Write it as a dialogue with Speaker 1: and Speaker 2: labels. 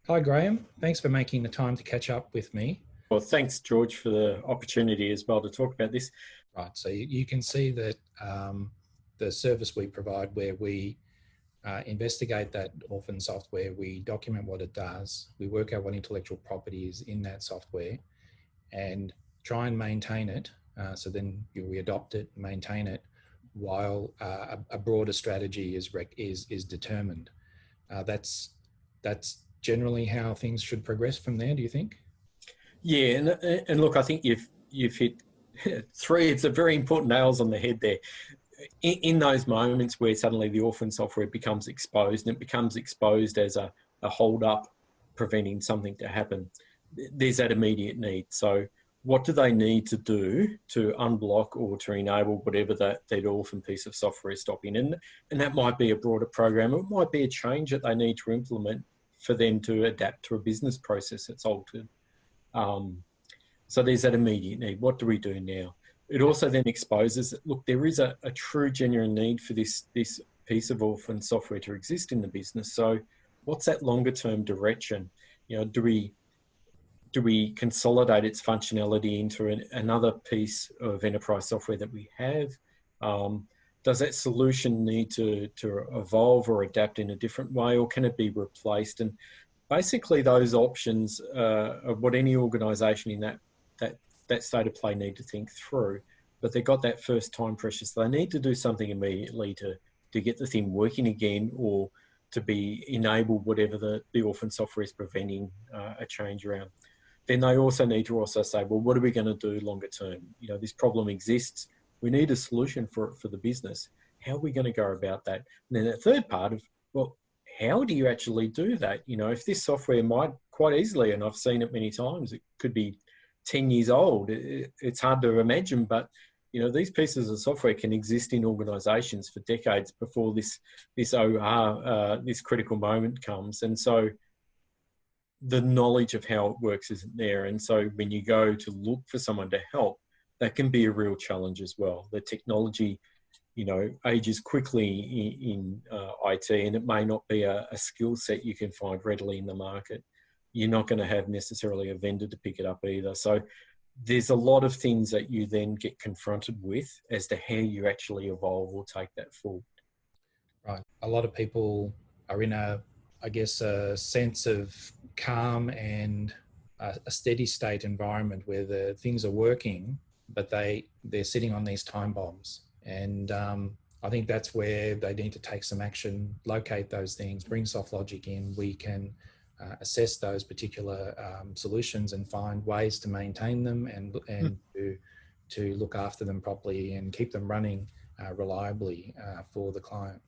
Speaker 1: Hi, Graham. Thanks for making the time to catch up with me.
Speaker 2: Well, thanks, George, for the opportunity as well to talk about this.
Speaker 1: Right, so you can see that the service we provide where we investigate that orphan software, we document what it does, we work out what intellectual property is in that software and try and maintain it. So then we adopt it, maintain it, while a broader strategy is determined. That's generally how things should progress from there, do you think?
Speaker 2: Yeah, and look, I think you've hit three. It's a very important nails on the head there. In those moments where suddenly the orphan software becomes exposed, and it becomes exposed as a hold up preventing something to happen, there's that immediate need. So what do they need to do to unblock or to enable whatever that orphan piece of software is stopping? And that might be a broader program. It might be a change that they need to implement for them to adapt to a business process that's altered. So there's that immediate need. What do we do now? It also then exposes that, look, there is a true genuine need for this piece of orphan software to exist in the business. So what's that longer term direction? Do we consolidate its functionality into another piece of enterprise software that we have? Does that solution need to evolve or adapt in a different way, or can it be replaced? And basically those options are what any organisation in that state of play need to think through. But they've got that first time pressure, so they need to do something immediately to get the thing working again, or to be enabled whatever the orphan software is preventing a change around. Then they also need to say, well, what are we going to do longer term? This problem exists. We need a solution for the business. How are we going to go about that? And then the third part of, well, how do you actually do that? If this software might quite easily, and I've seen it many times, it could be 10 years old. It's hard to imagine, but these pieces of software can exist in organizations for decades before this critical moment comes. And so the knowledge of how it works isn't there. And so when you go to look for someone to help, that can be a real challenge as well. The technology ages quickly in IT, and it may not be a skill set you can find readily in the market. You're not going to have necessarily a vendor to pick it up either. So there's a lot of things that you then get confronted with as to how you actually evolve or take that forward.
Speaker 1: Right. A lot of people are in a sense of calm and a steady state environment where the things are working, but they're sitting on these time bombs. And I think that's where they need to take some action, locate those things, bring Softlogic in. We can assess those particular solutions and find ways to maintain them and to look after them properly and keep them running reliably for the client.